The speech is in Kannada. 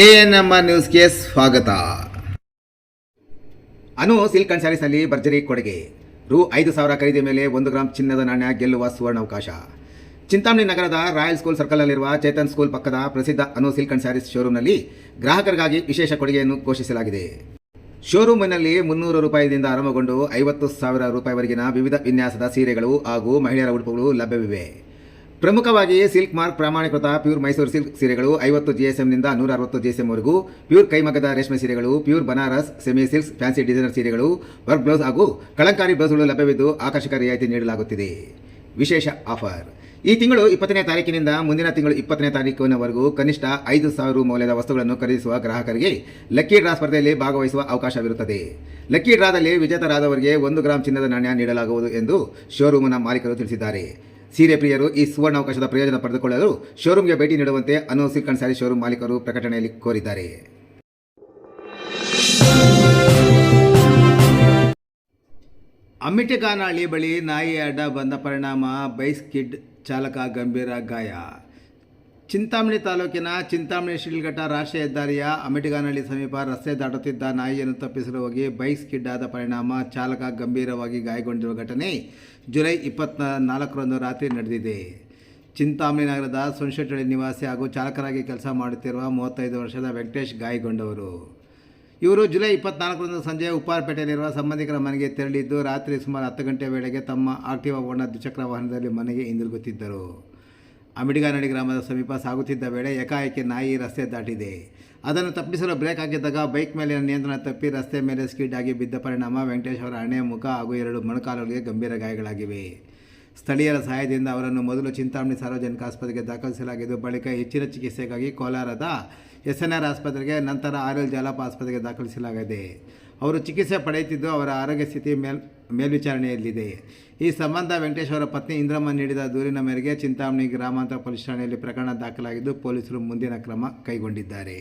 ಎಎನ್ಎಂ ನ್ಯೂಸ್ಗೆ ಸ್ವಾಗತ. ಅನು ಸಿಲ್ಕ್ ಅಂಡ್ ಸ್ಯಾರೀಸ್ನಲ್ಲಿ ಭರ್ಜರಿ ಕೊಡುಗೆ. ರು 5,000 ಖರೀದಿ ಮೇಲೆ 1 ಗ್ರಾಂ ಚಿನ್ನದ ನಾಣ್ಯ ಗೆಲ್ಲುವ ಸುವರ್ಣಾವಕಾಶ. ಚಿಂತಾಮಣಿ ನಗರದ ರಾಯಲ್ ಸ್ಕೂಲ್ ಸರ್ಕಲ್ನಲ್ಲಿರುವ ಚೇತನ್ ಸ್ಕೂಲ್ ಪಕ್ಕದ ಪ್ರಸಿದ್ಧ ಅನು ಸಿಲ್ಕ್ ಅಂಡ್ ಸ್ಯಾರೀಸ್ ಶೋರೂಮ್ನಲ್ಲಿ ಗ್ರಾಹಕರಿಗಾಗಿ ವಿಶೇಷ ಕೊಡುಗೆಯನ್ನು ಘೋಷಿಸಲಾಗಿದೆ. ಶೋರೂಮಿನಲ್ಲಿ 300 ರೂಪಾಯಿದಿಂದ ಆರಂಭಗೊಂಡು 50,000 ರೂಪಾಯಿವರೆಗಿನ ವಿವಿಧ ವಿನ್ಯಾಸದ ಸೀರೆಗಳು ಹಾಗೂ ಮಹಿಳೆಯರ ಉಡುಪುಗಳು ಲಭ್ಯವಿವೆ. ಪ್ರಮುಖವಾಗಿ ಸಿಲ್ಕ್ ಮಾರ್ಕ್ ಪ್ರಮಾಣೀಕೃತ ಪ್ಯೂರ್ ಮೈಸೂರು ಸಿಲ್ಕ್ ಸೀರೆಗಳು 50 GSMನಿಂದ 160 GSMವರೆಗೂ, ಪ್ಯೂರ್ ಕೈಮಗ್ಗದ ರೇಷ್ಮೆ ಸೀರೆಗಳು, pure Banaras, semi silks, fancy designer ಸೀರೆಗಳು, ವರ್ಕ್ ಬ್ಲೌಸ್ ಹಾಗೂ ಕಳಂಕಾರಿ ಬ್ಲೌಸ್ಗಳು ಲಭ್ಯವಿದ್ದು ಆಕರ್ಷಕ ರಿಯಾಯಿತಿ ನೀಡಲಾಗುತ್ತಿದೆ. ವಿಶೇಷ ಆಫರ್: ಈ ತಿಂಗಳು 20ನೇ ತಾರೀಕಿನಿಂದ ಮುಂದಿನ ತಿಂಗಳು 20ನೇ ತಾರೀಕಿನವರೆಗೂ ಕನಿಷ್ಠ 5,000 ಮೌಲ್ಯದ ವಸ್ತುಗಳನ್ನು ಖರೀದಿಸುವ ಗ್ರಾಹಕರಿಗೆ ಲಕ್ಕಿ ಡ್ರಾ ಸ್ಪರ್ಧೆಯಲ್ಲಿ ಭಾಗವಹಿಸುವ ಅವಕಾಶವಿರುತ್ತದೆ. ಲಕ್ಕಿ ಡ್ರಾದಲ್ಲಿ ವಿಜೇತರಾದವರಿಗೆ 1 ಗ್ರಾಂ ಚಿನ್ನದ ನಾಣ್ಯ ನೀಡಲಾಗುವುದು ಎಂದು ಶೋರೂಮಿನ ಮಾಲೀಕರು ತಿಳಿಸಿದ್ದಾರೆ. ಸೀರೆ ಪ್ರಿಯರು ಈ ಸುವರ್ಣಾವಕಾಶದ ಪ್ರಯೋಜನ ಪಡೆದುಕೊಳ್ಳಲು ಶೋರೂಮ್ಗೆ ಭೇಟಿ ನೀಡುವಂತೆ ಅನು ಸಿಲ್ಕ್ ಅಂಡ್ ಸ್ಯಾರೀಸ್ ಶೋರೂಮ್ ಮಾಲೀಕರು ಪ್ರಕಟಣೆಯಲ್ಲಿ ಕೋರಿದ್ದಾರೆ. ಅಮ್ಮಿಟಿಗಾನಹಳ್ಳಿ ಬಳಿ ನಾಯಿ ಅಡ್ಡ ಬಂದ ಪರಿಣಾಮ ಬೈಕ್ ಸ್ಕಿಡ್, ಚಾಲಕ ಗಂಭೀರ ಗಾಯ. ಚಿಂತಾಮಣಿ ತಾಲೂಕಿನ ಚಿಂತಾಮಣಿ ಶಿಡ್ಲಘಟ್ಟ ರಾಷ್ಟ್ರೀಯ ಹೆದ್ದಾರಿಯ ಅಮ್ಮಿಟಿಗಾನಹಳ್ಳಿ ಸಮೀಪ ರಸ್ತೆ ದಾಟುತ್ತಿದ್ದ ನಾಯಿಯನ್ನು ತಪ್ಪಿಸಲು ಹೋಗಿ ಬೈಕ್ ಸ್ಕಿಡ್ ಆದ ಪರಿಣಾಮ ಚಾಲಕ ಗಂಭೀರವಾಗಿ ಗಾಯಗೊಂಡಿರುವ ಘಟನೆ ಜುಲೈ 24ರಂದು ರಾತ್ರಿ ನಡೆದಿದೆ. ಚಿಂತಾಮಣಿ ನಗರದ ಸೊನ್ಶೆಟ್ಟಳ್ಳಿ ನಿವಾಸಿ ಹಾಗೂ ಚಾಲಕರಾಗಿ ಕೆಲಸ ಮಾಡುತ್ತಿರುವ 35 ವರ್ಷದ ವೆಂಕಟೇಶ್ ಗಾಯಗೊಂಡವರು. ಇವರು ಜುಲೈ 24ರಂದು ಸಂಜೆ ಉಪ್ಪಾರಪೇಟೆಯಲ್ಲಿರುವ ಸಂಬಂಧಿಕರ ಮನೆಗೆ ತೆರಳಿದ್ದು, ರಾತ್ರಿ ಸುಮಾರು 10 ಗಂಟೆ ವೇಳೆಗೆ ತಮ್ಮ ಆಕ್ಟಿವಾ ಓಡಿನ ದ್ವಿಚಕ್ರ ವಾಹನದಲ್ಲಿ ಮನೆಗೆ ಹಿಂದಿರುಗುತ್ತಿದ್ದರು. ಅಮ್ಮಿಟಿಗಾನಹಳ್ಳಿ ಗ್ರಾಮದ ಸಮೀಪ ಸಾಗುತ್ತಿದ್ದ ವೇಳೆ ಏಕಾಏಕಿ ನಾಯಿ ರಸ್ತೆ ದಾಟಿದೆ. ಅದನ್ನು ತಪ್ಪಿಸಲು ಬ್ರೇಕ್ ಹಾಕಿದ್ದಾಗ ಬೈಕ್ ಮೇಲಿನ ನಿಯಂತ್ರಣ ತಪ್ಪಿ ರಸ್ತೆ ಮೇಲೆ ಸ್ಕಿಡ್ ಆಗಿ ಬಿದ್ದ ಪರಿಣಾಮ ವೆಂಕಟೇಶ್ ಅವರ ಹಣೆ, ಮುಖ ಹಾಗೂ 2 ಮೊಣಕಾಲುಗಳಿಗೆ ಗಂಭೀರ ಗಾಯಗಳಾಗಿವೆ. ಸ್ಥಳೀಯರ ಸಹಾಯದಿಂದ ಅವರನ್ನು ಮೊದಲು ಚಿಂತಾಮಣಿ ಸಾರ್ವಜನಿಕ ಆಸ್ಪತ್ರೆಗೆ ದಾಖಲಿಸಲಾಗಿದ್ದು, ಬಳಿಕ ಹೆಚ್ಚಿನ ಚಿಕಿತ್ಸೆಗಾಗಿ ಕೋಲಾರದ SNR ಆಸ್ಪತ್ರೆಗೆ, ನಂತರ RL ಜಾಲಪ್ಪ ಆಸ್ಪತ್ರೆಗೆ ದಾಖಲಿಸಲಾಗಿದೆ. ಅವರು ಚಿಕಿತ್ಸೆ ಪಡೆಯುತ್ತಿದ್ದು, ಅವರ ಆರೋಗ್ಯ ಸ್ಥಿತಿ ಮೇಲ್ವಿಚಾರಣೆಯಲ್ಲಿದೆ. ಈ ಸಂಬಂಧ ವೆಂಕಟೇಶ್ ಅವರ ಪತ್ನಿ ಇಂದ್ರಮ್ಮ ನೀಡಿದ ದೂರಿನ ಮೇರೆಗೆ ಚಿಂತಾಮಣಿ ಗ್ರಾಮಾಂತರ ಪೊಲೀಸ್ ಠಾಣೆಯಲ್ಲಿ ಪ್ರಕರಣ ದಾಖಲಾಗಿದ್ದು, ಪೊಲೀಸರು ಮುಂದಿನ ಕ್ರಮ ಕೈಗೊಂಡಿದ್ದಾರೆ.